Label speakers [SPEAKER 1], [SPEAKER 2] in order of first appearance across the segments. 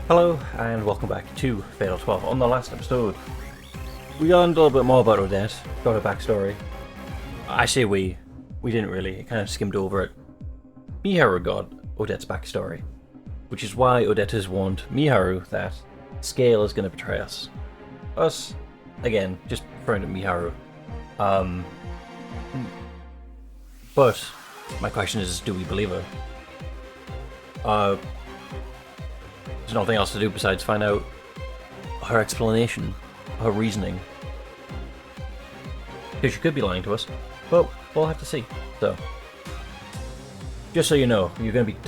[SPEAKER 1] Hello, and welcome back to Fatal 12. On the last episode, we learned a little bit more about Odette, got her backstory. I say we didn't really, kind of skimmed over it. Miharu got Odette's backstory, which is why Odette has warned Miharu that Scale is going to betray us. Us, again, just referring to Miharu. But my question is, do we believe her? There's nothing else to do besides find out her explanation, her reasoning. Because she could be lying to us, but we'll have to see. So, just so you know, you're going to be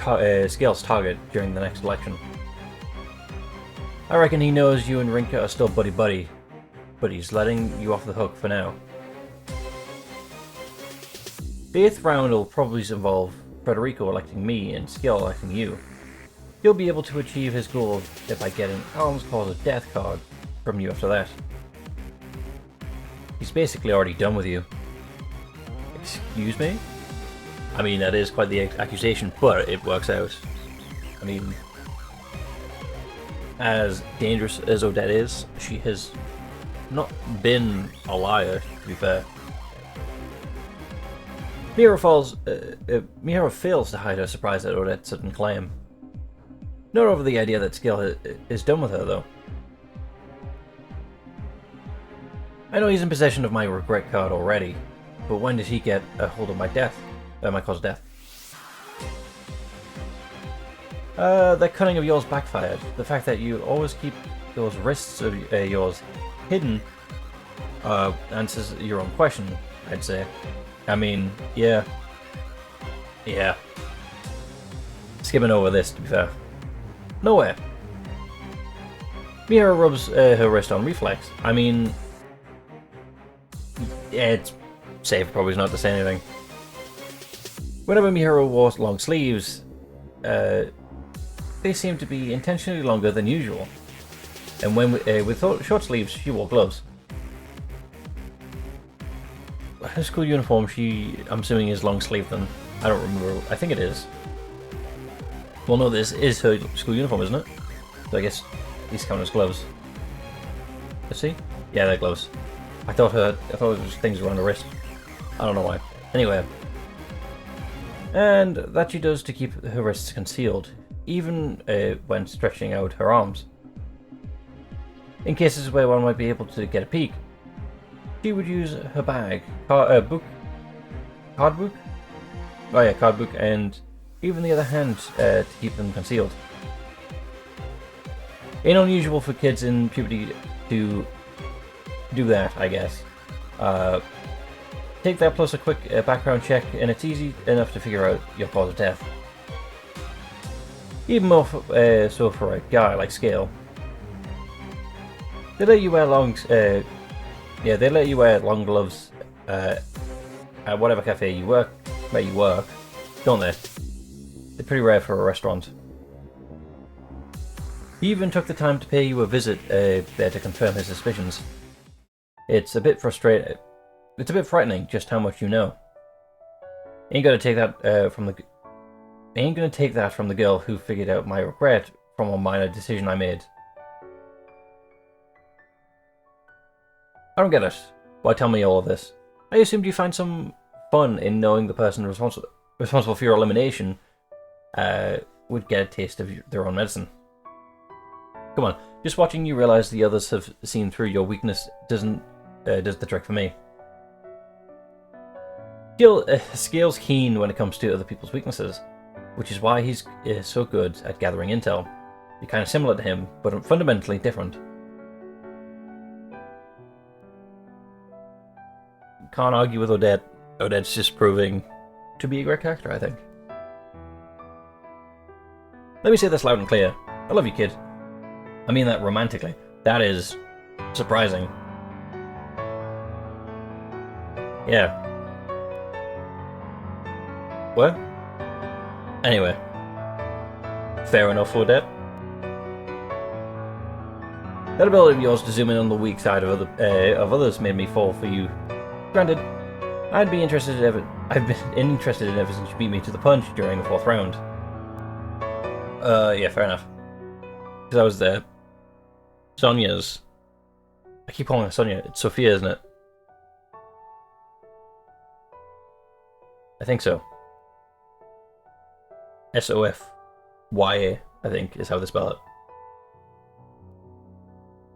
[SPEAKER 1] Scale's target during the next election. I reckon he knows you and Rinka are still buddy-buddy, but he's letting you off the hook for now. The 8th round will probably involve Federico electing me and Scale electing you. He'll be able to achieve his goal by getting Alan's cause of death card from you after that. He's basically already done with you. Excuse me? I mean, that is quite the accusation, but it works out. I mean, as dangerous as Odette is, she has not been a liar, to be fair. Miharu fails to hide her surprise at Odette's sudden claim. Not over the idea that Scale is done with her, though. I know he's in possession of my regret card already, but when did he get a hold of my cause of death? That cunning of yours backfired. The fact that you always keep those wrists of yours hidden answers your own question, I'd say. I mean, yeah. Skimming over this, to be fair. Nowhere. Miharu rubs her wrist on reflex. I mean, yeah, it's safe probably not to say anything. Whenever Miharu wore long sleeves, they seemed to be intentionally longer than usual. And when with short sleeves, she wore gloves. Her school uniform, I'm assuming, is long sleeve then. I don't remember. I think it is. Well, no, this is her school uniform, isn't it? So I guess these count as gloves. Let's see. Yeah, they're gloves. I thought it was things around the wrist. I don't know why. Anyway. And that she does to keep her wrists concealed, even when stretching out her arms. In cases where one might be able to get a peek, she would use her bag, card book? Oh yeah, card book, and even the other hand to keep them concealed. Ain't unusual for kids in puberty to do that, I guess. Take that plus a quick background check, and it's easy enough to figure out your cause of death. Even more so for a guy like Scale. They let you wear long gloves at whatever cafe you work, don't they? They're pretty rare for a restaurant. He even took the time to pay you a visit there to confirm his suspicions. It's a bit frightening just how much you know. Ain't gonna take that from the girl who figured out my regret from a minor decision I made. I don't get it. Why tell me all of this? I assumed you find some fun in knowing the person responsible for your elimination would get a taste of their own medicine. Come on, just watching you realize the others have seen through your weakness does the trick for me. Scale's keen when it comes to other people's weaknesses, which is why he's so good at gathering intel. You're kind of similar to him, but fundamentally different. Can't argue with Odette. Odette's just proving to be a great character, I think. Let me say this loud and clear. I love you, kid. I mean that romantically. That is surprising. Yeah. What? Anyway. Fair enough, Odette. That ability of yours to zoom in on the weak side of others made me fall for you. Granted, I've been interested in it ever since you beat me to the punch during the 4th round. Yeah, fair enough. Because I was there. Sonia's. I keep calling her Sonia. It's Sophia, isn't it? I think so. Sofya, I think, is how they spell it.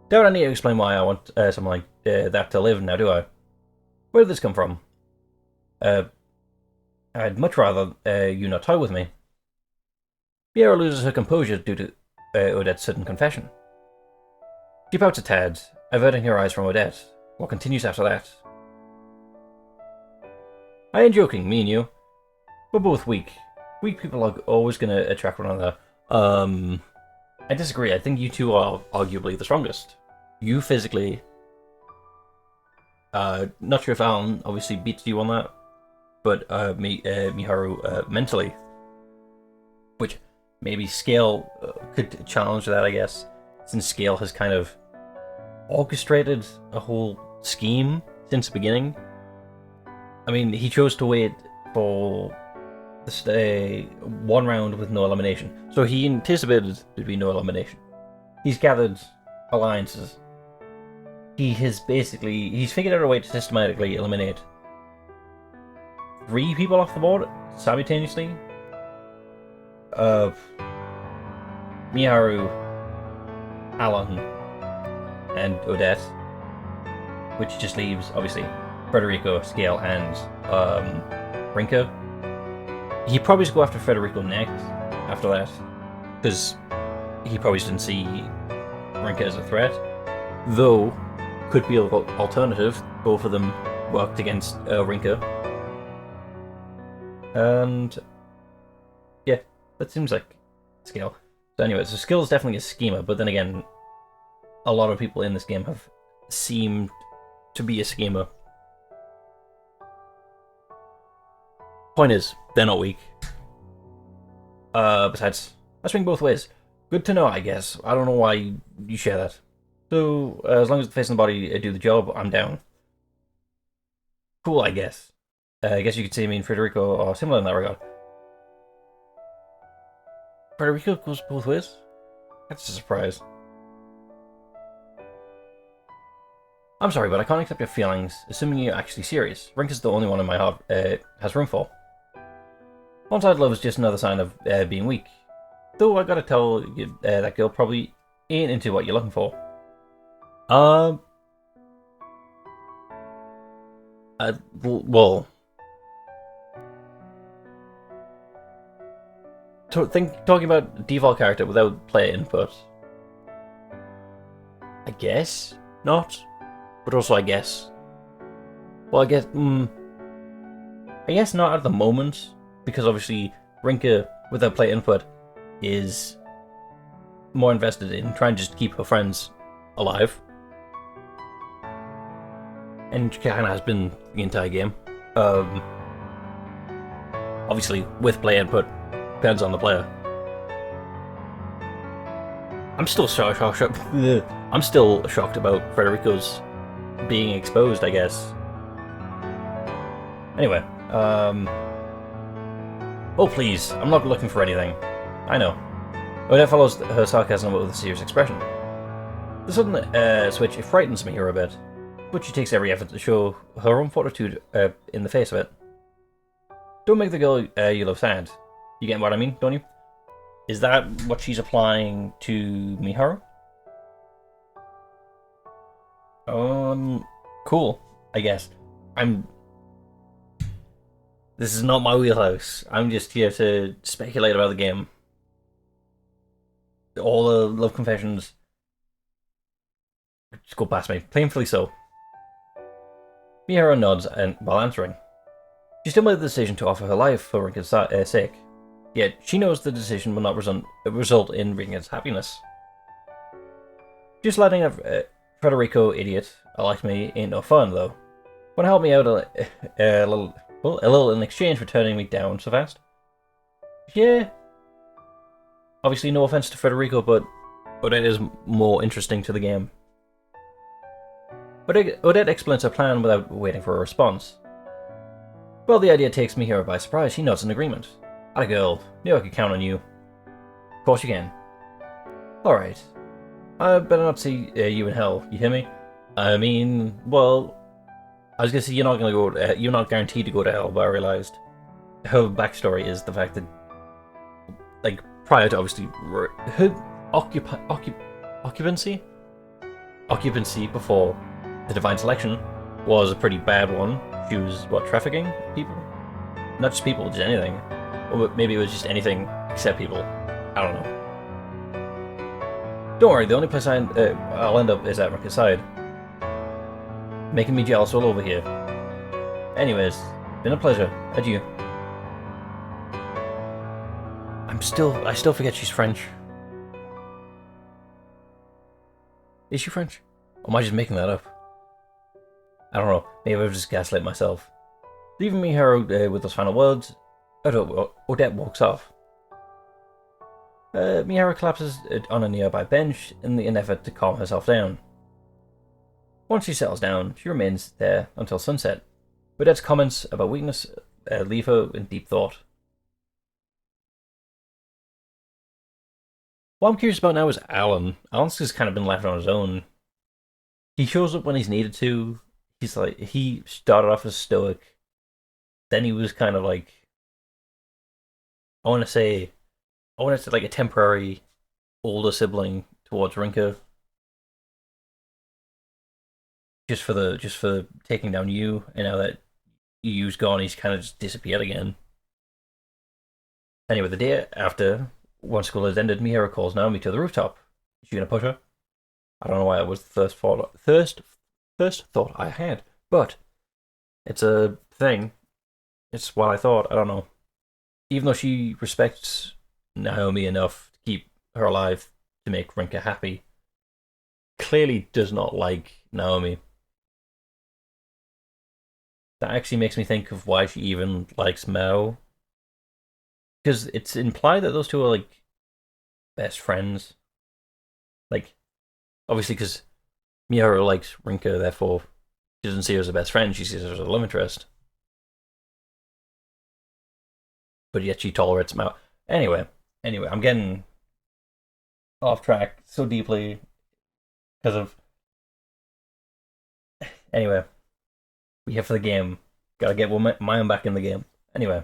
[SPEAKER 1] Don't I need to explain why I want something like that to live now, do I? Where did this come from? I'd much rather you not toy with me. Miharu loses her composure due to Odette's sudden confession. She pouts a tad, averting her eyes from Odette. What continues after that? I ain't joking, me and you. We're both weak. Weak people are always going to attract one another. I disagree. I think you two are arguably the strongest. You physically. Not sure if Alan obviously beats you on that, but Miharu mentally. Which maybe Scale could challenge that, I guess, since Scale has kind of orchestrated a whole scheme since the beginning. I mean, he chose to wait for one round with no elimination, so he anticipated there'd be no elimination. He's gathered alliances. He's figured out a way to systematically eliminate 3 people off the board simultaneously. Miharu, Alan, and Odette, which just leaves obviously Federico, Scale, and Rinka. He probably just go after Federico next after that, because he probably didn't see Rinka as a threat. Though, could be an alternative. Both of them worked against Rinka. And yeah, that seems like Scale. So anyway, so Skill is definitely a schemer, but then again, a lot of people in this game have seemed to be a schemer. Point is, they're not weak. Besides, I swing both ways. Good to know, I guess. I don't know why you share that. So, as long as the face and the body do the job, I'm down. Cool, I guess. I guess you could say me and Federico are similar in that regard. Federico goes both ways? That's a surprise. I'm sorry, but I can't accept your feelings, assuming you're actually serious. Rinka's the only one in my heart has room for. One-sided love is just another sign of being weak. Though I gotta tell you, that girl probably ain't into what you're looking for. Well... Talking about default character without player input. I guess not, but also I guess. Well, I guess not at the moment, because obviously Rinka without player input is more invested in trying to just keep her friends alive, and she kind of has been the entire game. Obviously with player input. Depends on the player. I'm still I'm still shocked about Federico's being exposed, I guess. Anyway, oh please, I'm not looking for anything. I know. Odette follows her sarcasm with a serious expression. The sudden switch frightens me here a bit, but she takes every effort to show her own fortitude in the face of it. Don't make the girl you love sad. You get what I mean, don't you? Is that what she's applying to Miharu? Cool, I guess. This is not my wheelhouse. I'm just here to speculate about the game. All the love confessions just go past me, painfully so. Miharu nods while answering. She still made the decision to offer her life for Rinka's sake. Yet, she knows the decision will not result in Rinka's happiness. Just letting a Federico idiot like me ain't no fun, though. Wanna help me out a little in exchange for turning me down so fast? Yeah. Obviously, no offense to Federico, but Odette is more interesting to the game. Odette explains her plan without waiting for a response. Well, the idea takes me here by surprise. She nods in agreement. Atta girl, knew I could count on you. Of course you can. Alright. I better not see you in hell, you hear me? I mean, well, I was gonna say you're not gonna go to, you're not guaranteed to go to hell, but I realized her backstory is the fact that, like, prior to obviously her occupancy before the divine selection was a pretty bad one. She was, what, trafficking people? Not just people, just anything. Or maybe it was just anything except people. I don't know. Don't worry, the only place I'll end up is at Rinka's side. Making me jealous all over here. Anyways, been a pleasure. Adieu. I still forget she's French. Is she French? Or am I just making that up? I don't know. Maybe I've just gaslit myself. Leaving Miharu with those final words, Odette walks off. Miharu collapses on a nearby bench in an effort to calm herself down. Once she settles down, she remains there until sunset. Odette's comments about weakness leave her in deep thought. What I'm curious about now is Alan. Alan's just kind of been left on his own. He shows up when he's needed to. He started off as stoic. Then he was kind of like, I want to say like a temporary older sibling towards Rinka. Just for taking down you, and now that Yu's gone, he's kind of just disappeared again. Anyway, the day after, once school has ended, Miharu calls Naomi to the rooftop. Is she gonna push her? I don't know why it was the first thought I had, but it's a thing. It's what I thought. I don't know. Even though she respects Naomi enough to keep her alive to make Rinka happy, clearly does not like Naomi. That actually makes me think of why she even likes Mao. Because it's implied that those two are, like, best friends. Like, obviously, because Miharu likes Rinka, therefore, she doesn't see her as a best friend, she sees her as a love interest. But yet she tolerates Mao. Anyway, I'm getting off track so deeply because of... Anyway, we have for the game. Gotta get Mayan back in the game. Anyway.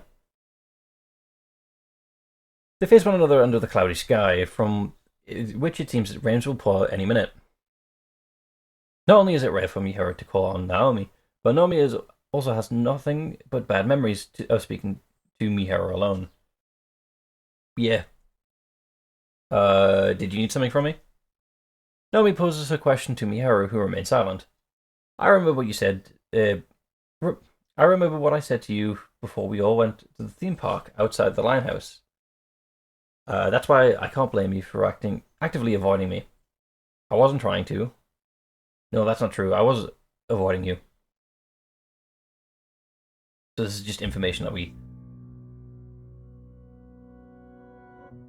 [SPEAKER 1] They face one another under the cloudy sky, from which it seems that rains will pour any minute. Not only is it rare for Miharu to call on Naomi, but Naomi also has nothing but bad memories of speaking to Miharu alone. Yeah. Did you need something from me? Naomi poses her question to Miharu, who remains silent. I remember what you said. I remember what I said to you before we all went to the theme park outside the Linehouse. That's why I can't blame you for actively avoiding me. I wasn't trying to. No, that's not true. I was avoiding you. So this is just information that we...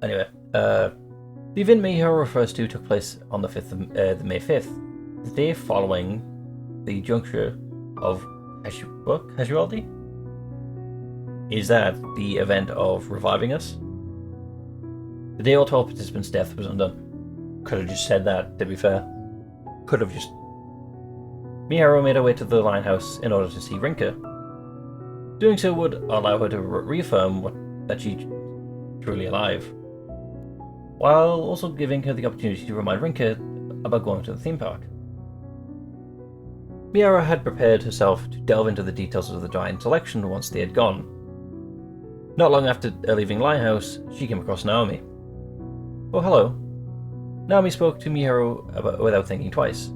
[SPEAKER 1] Anyway, the event Miharu refers to took place on the May 5th, the day following the juncture of casualty? Is that the event of reviving us? The day all 12 participants' death was undone. Could have just said that, to be fair. Could have just... Miharu made her way to the Linehouse in order to see Rinka. Doing so would allow her to reaffirm that she's truly alive, while also giving her the opportunity to remind Rinka about going to the theme park. Miharu had prepared herself to delve into the details of the divine selection once they had gone. Not long after leaving Linehouse, she came across Naomi. Oh, hello. Naomi spoke to Miharu without thinking twice.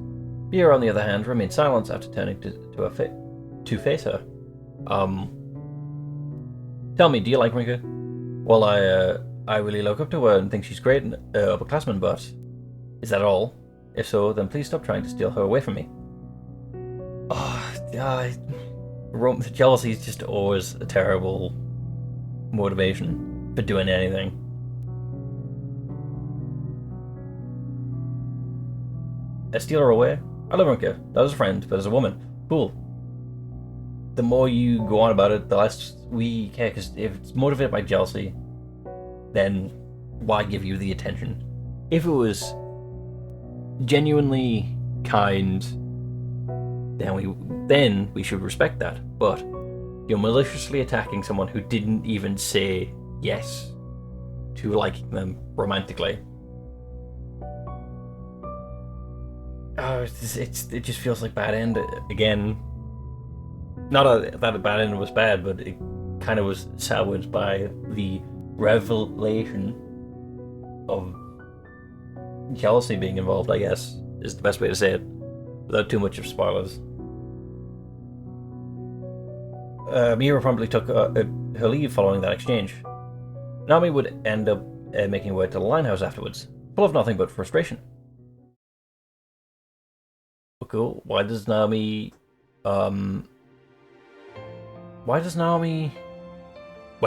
[SPEAKER 1] Miharu, on the other hand, remained silent after turning to face her. Tell me, do you like Rinka? Well, I really look up to her and think she's great upperclassman, but is that all? If so, then please stop trying to steal her away from me. Jealousy is just always a terrible motivation for doing anything. I steal her away? I love Rinka, not as a friend, but as a woman. Cool. The more you go on about it, the less we care, because if it's motivated by jealousy, then why give you the attention? If it was genuinely kind, then we should respect that. But you're maliciously attacking someone who didn't even say yes to liking them romantically. Oh, it just feels like bad end again. Not that a bad end was bad, but it kind of was salvaged by the revelation of jealousy being involved, I guess, is the best way to say it, without too much of spoilers. Miharu promptly took her leave following that exchange. Naomi would end up making her way to the line house afterwards, full of nothing but frustration. Oh, cool. Why is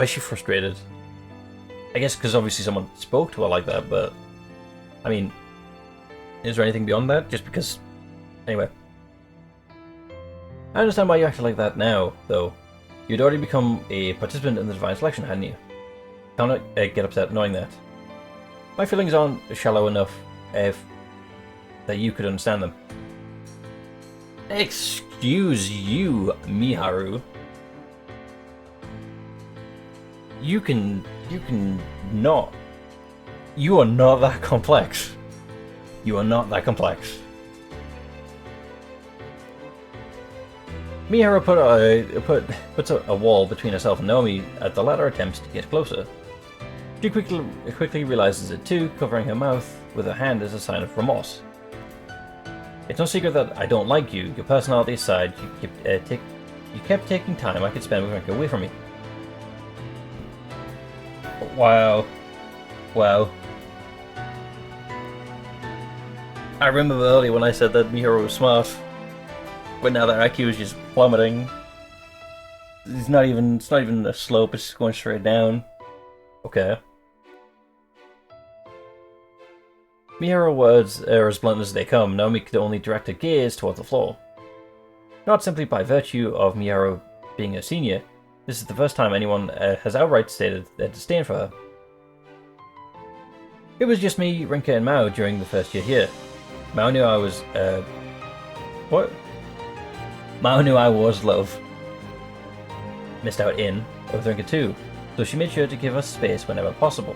[SPEAKER 1] she frustrated? I guess because obviously someone spoke to her like that, but I mean, is there anything beyond that? Just because... Anyway. I understand why you acted like that now, though. You'd already become a participant in the Divine Selection, hadn't you? Can't get upset knowing that. My feelings aren't shallow enough that you could understand them. Excuse you, Miharu. You are not that complex. You are not that complex. Miharu puts a wall between herself and Naomi as the latter attempts to get closer. She quickly realizes it too, covering her mouth with her hand as a sign of remorse. It's no secret that I don't like you. Your personality aside, you kept taking time I could spend with Rinka away from me. Wow. Wow. I remember earlier when I said that Miharu was smart, but now that IQ is just plummeting. It's not even a slope, it's just going straight down. Okay. Miharu's words are as blunt as they come. Naomi could only direct her gaze towards the floor. Not simply by virtue of Miharu being a senior, this is the first time anyone has outright stated their disdain for her. It was just me, Rinka, and Mao during the first year here. Mao knew I was, what? Mao knew I was love. Missed out with Rinka too, so she made sure to give us space whenever possible.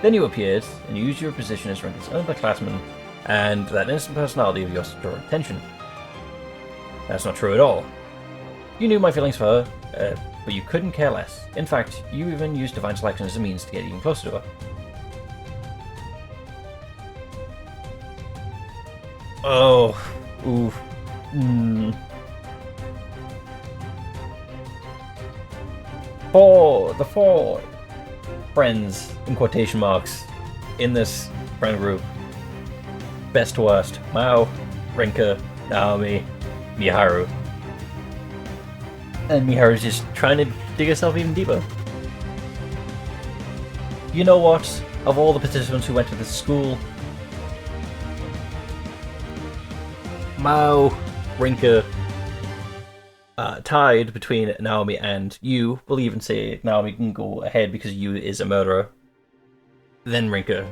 [SPEAKER 1] Then you appeared, and you used your position as Rinka's underclassman, and that innocent personality of yours to draw attention. That's not true at all. You knew my feelings for her, but you couldn't care less. In fact, you even used Divine Selection as a means to get even closer to her. Oh, ooh, The four friends, in quotation marks, in this friend group. Best to worst. Mao, Rinka, Naomi, Miharu. And Miharu's just trying to dig herself even deeper. You know what? Of all the participants who went to this school, Mao, Rinka, tied between Naomi and Yu. We'll even say Naomi can go ahead because Yu is a murderer. Then Rinka.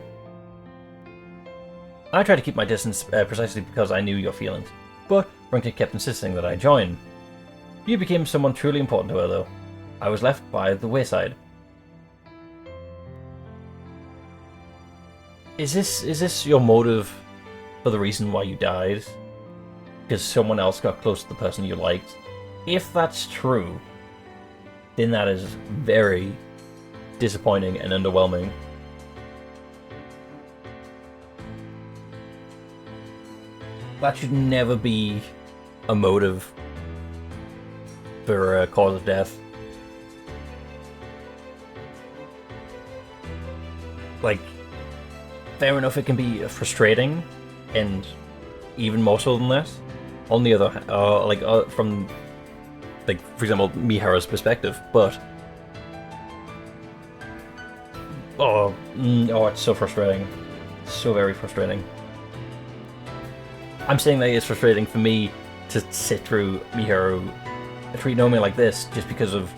[SPEAKER 1] I tried to keep my distance precisely because I knew your feelings, but Rinka kept insisting that I join. You became someone truly important to her, though. I was left by the wayside. Is this your motive for the reason why you died? Because someone else got close to the person you liked? If that's true, then that is very disappointing and underwhelming. That should never be a motive for a cause of death. Like, fair enough, it can be frustrating, and even more so than that. On the other, from, like, for example, Miharu's perspective, but it's so frustrating, so very frustrating. I'm saying that it's frustrating for me to sit through Miharu treat Naomi like this just because of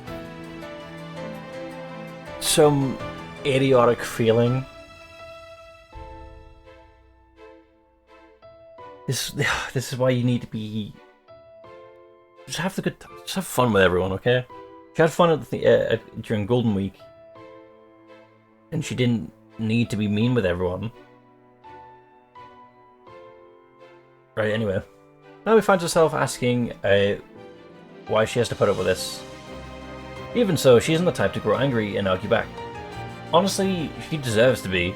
[SPEAKER 1] some idiotic feeling This this is why you need to be. Just have just have fun with everyone, okay? She had fun during Golden Week, and she didn't need to be mean with everyone. Right. Anyway, now we find herself asking why she has to put up with this. Even so, she isn't the type to grow angry and argue back. Honestly, she deserves to be.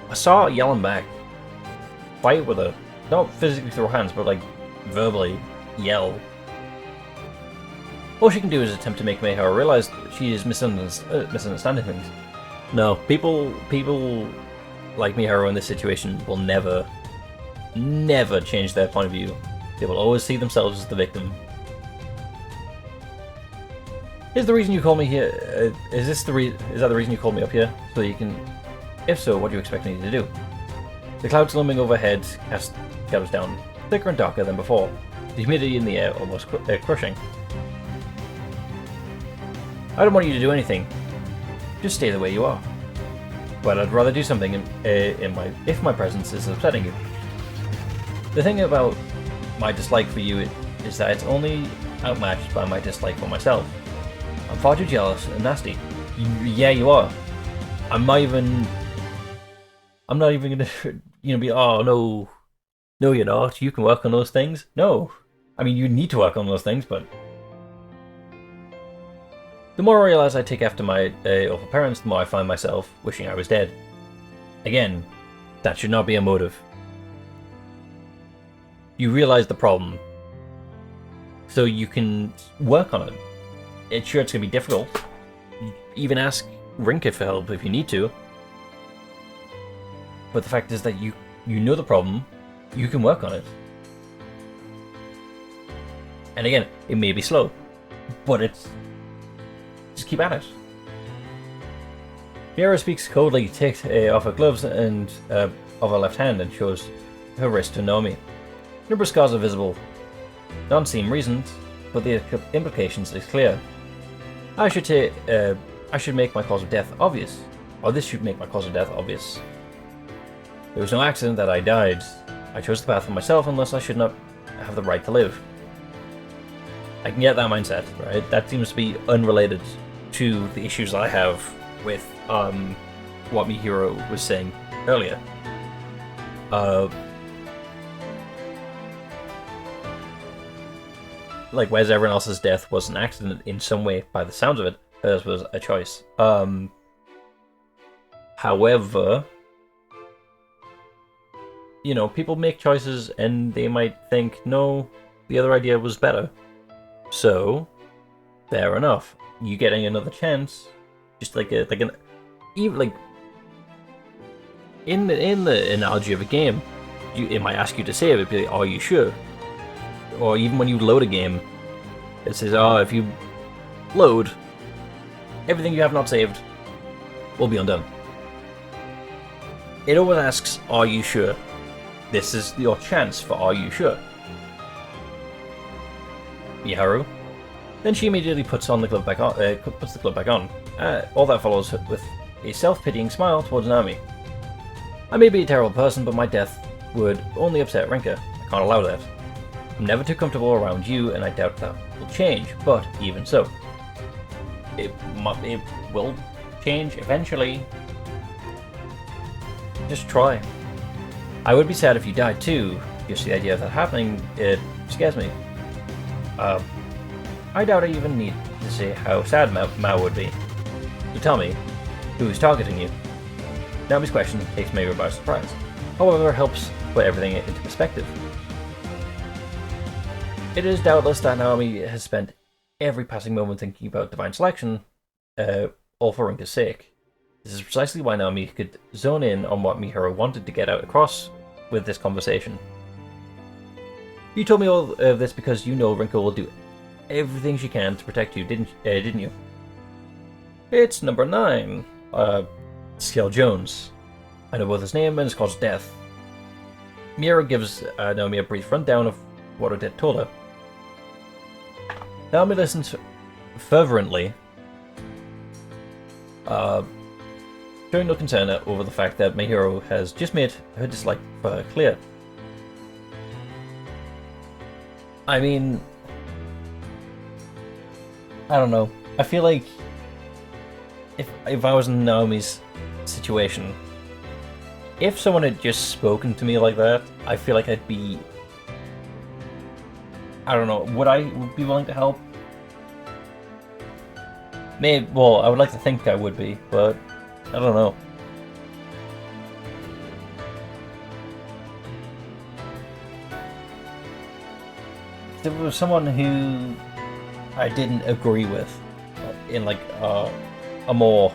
[SPEAKER 1] I saw her yelling back. Fight with her. Not physically throw hands, but like verbally yell. All she can do is attempt to make Miharu realize that she is misunderstanding things. No, people like Miharu in this situation will never change their point of view. They will always see themselves as the victim. Is the reason you called me here? Is that the reason you called me up here? So you can. If so, what do you expect me to do? The clouds looming overhead cast shadows down, thicker and darker than before. The humidity in the air almost crushing. I don't want you to do anything. Just stay the way you are. But I'd rather do something if my presence is upsetting you. The thing about my dislike for you is that it's only outmatched by my dislike for myself. I'm far too jealous and nasty. Yeah, you are. I'm not even gonna, be, oh no, you're not. You can work on those things. No, I mean you need to work on those things, but the more I realize I take after my awful parents, the more I find myself wishing I was dead. Again, that should not be a motive. You realize the problem, so you can work on it. It's gonna be difficult. Even ask Rinka for help if you need to. But the fact is that you know the problem, you can work on it. And again, it may be slow, but just keep at it. Miharu speaks coldly, takes off her gloves and of her left hand and shows her wrist to Naomi. Numerous scars are visible. Don't seem reasons, but the implications is clear. I should make my cause of death obvious. Or this should make my cause of death obvious. There was no accident that I died. I chose the path for myself unless I should not have the right to live. I can get that mindset, right? That seems to be unrelated to the issues I have with what Miharu was saying earlier. Like, whereas everyone else's death was an accident in some way, by the sounds of it, hers was a choice. However, people make choices and they might think, no, the other idea was better. So, fair enough. You getting another chance, just in the analogy of a game, it might ask you to save. It'd be like, are you sure? Or even when you load a game, it says, oh, if you load, everything you have not saved will be undone. It always asks, are you sure? This is your chance for are you sure? Miharu. Then she immediately puts the glove back on. All that follows with a self-pitying smile towards Naomi. I may be a terrible person, but my death would only upset Rinka. I can't allow that. I'm never too comfortable around you, and I doubt that will change, but even so. It will change eventually. Just try. I would be sad if you died too. Just the idea of that happening, it scares me. I doubt I even need to say how sad Mao would be. So tell me, who's targeting you? Naomi's question takes Miharu by surprise. However, it helps put everything into perspective. It is doubtless that Naomi has spent every passing moment thinking about divine selection, all for Rinka's sake. This is precisely why Naomi could zone in on what Miharu wanted to get out across with this conversation. You told me all of this because you know Rinka will do everything she can to protect you, didn't you? It's number 9, Scale Jones. I know both his name and his cause of death. Miharu gives Naomi a brief rundown of what Odette told her. Naomi listens fervently, showing no concern over the fact that Miharu has just made her dislike for her clear. I mean, I don't know. I feel like if I was in Naomi's situation, if someone had just spoken to me like that, I feel like I'd be... I don't know, would I be willing to help? Maybe, well, I would like to think I would be, but I don't know. If there was someone who I didn't agree with, in like a more,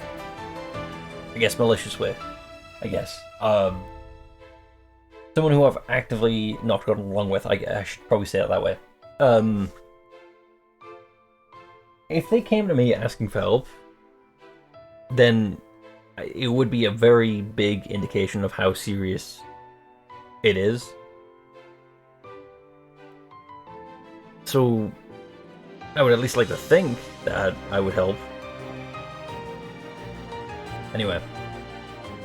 [SPEAKER 1] I guess, malicious way, I guess. Someone who I've actively not gotten along with, I should probably say it that way. If they came to me asking for help, then it would be a very big indication of how serious it is. So I would at least like to think that I would help. Anyway,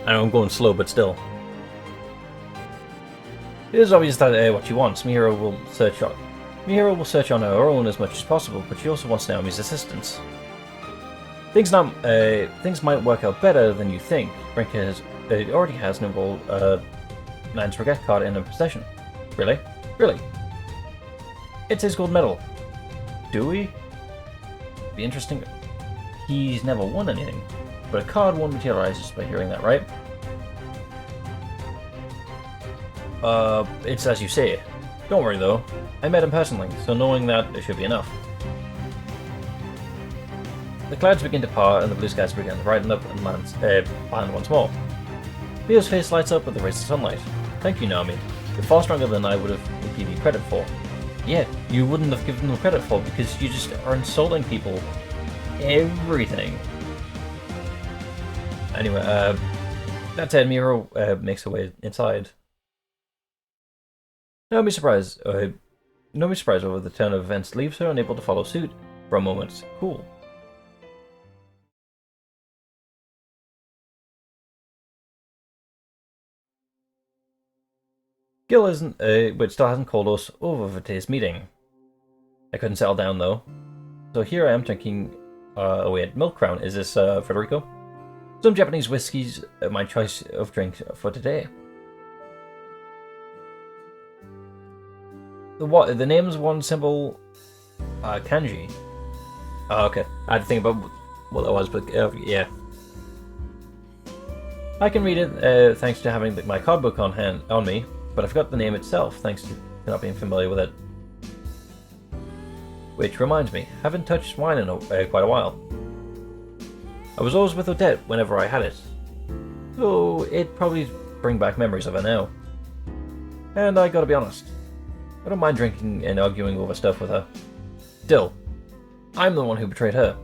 [SPEAKER 1] I know I'm going slow, but still. It is obvious that what she wants. Miharu will search on her own as much as possible, but she also wants Naomi's assistance. Things might work out better than you think. Brinker already has an involved Man's Regret card in her possession. Really? Really? It's his gold medal. Do we? Be interesting. He's never won anything, but a card won't materialize just by hearing that, right? It's as you say. Don't worry though. I met him personally, so knowing that, it should be enough. The clouds begin to part and the blue skies begin to brighten up and land once more. Leo's face lights up with the rays of sunlight. Thank you, Naomi. You're far stronger than I would have given you credit for. Yeah, you wouldn't have given them credit for because you just are insulting people. Everything. Anyway, that said, Miharu makes her way inside. Naomi's surprise over the turn of events leaves her unable to follow suit for a moment. Cool. Gil still hasn't called us over for today's meeting. I couldn't settle down though. So here I am drinking away at Milk Crown. Is this Federico? Some Japanese whiskey's my choice of drink for today. The name's one symbol kanji. Oh, okay. I had to think about what that was, but yeah. I can read it thanks to having my card book on me, but I forgot the name itself thanks to not being familiar with it. Which reminds me, haven't touched wine in quite a while. I was always with Odette whenever I had it, so it'd probably bring back memories of her now. And I gotta be honest, I don't mind drinking and arguing over stuff with her. Still, I'm the one who betrayed her.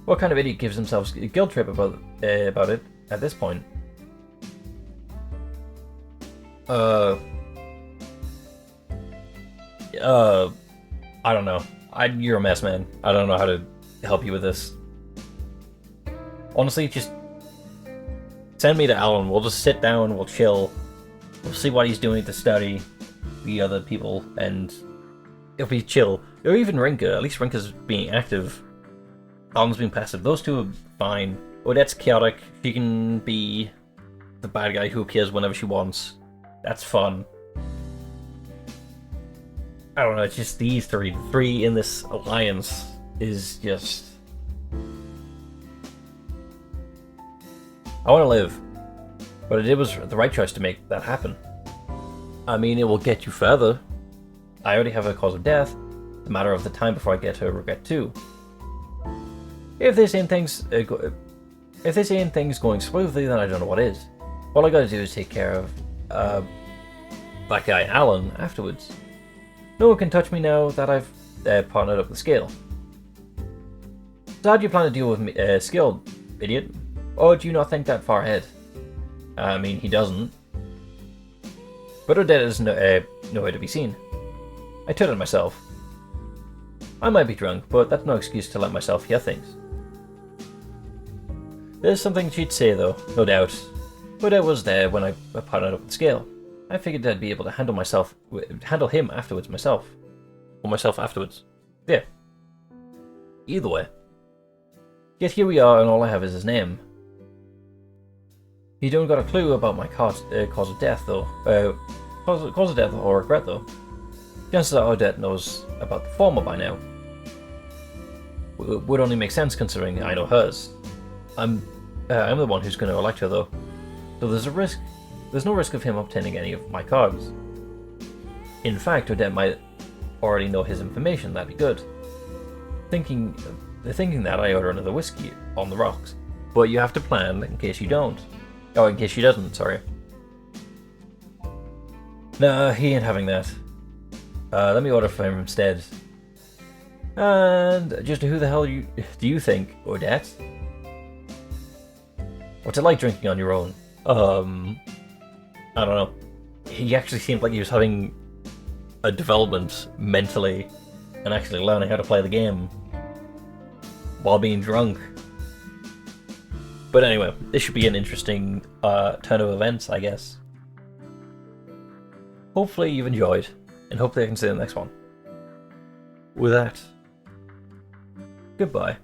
[SPEAKER 1] What kind of idiot gives themselves a guilt trip about it at this point? I don't know. You're a mess, man. I don't know how to help you with this. Honestly, just send me to Alan. We'll just sit down, we'll chill. We'll see what he's doing to study the other people, and it'll be chill. Or even Rinka. At least Rinka's being active. Alan's being passive. Those two are fine. Odette's chaotic. She can be the bad guy who appears whenever she wants. That's fun. I don't know, it's just these three. The three in this alliance is just... I want to live, but it was the right choice to make that happen. I mean, it will get you further. I already have a cause of death. It's a matter of the time before I get to regret 2. If they say things going smoothly, then I don't know what is. All I gotta do is take care of that guy Alan afterwards. No one can touch me now that I've partnered up the scale. So how do you plan to deal with me, Skilled, idiot? Or do you not think that far ahead? I mean, he doesn't. But Odette is nowhere to be seen. I turned on myself. I might be drunk, but that's no excuse to let myself hear things. There's something she'd say though, no doubt. Odette was there when I partnered up the scale. I figured I'd be able to handle him afterwards myself. Or myself afterwards. Yeah. Either way. Yet here we are, and all I have is his name. You don't got a clue about my cause of death, though. Cause of death or regret, though. Chances are Odette knows about the former by now. Would only make sense considering I know hers. I'm the one who's going to elect her, though. So there's a risk. There's no risk of him obtaining any of my cards. In fact, Odette might already know his information. That'd be good. Thinking that I order another whiskey on the rocks, but you have to plan in case you don't. Oh, in case she doesn't. Sorry. Nah, he ain't having that. Let me order for him instead. And just who the hell do you think, Odette? What's it like drinking on your own? I don't know. He actually seemed like he was having a development mentally and actually learning how to play the game while being drunk. But anyway, this should be an interesting turn of events, I guess. Hopefully you've enjoyed, and hopefully I can see you in the next one. With that, goodbye.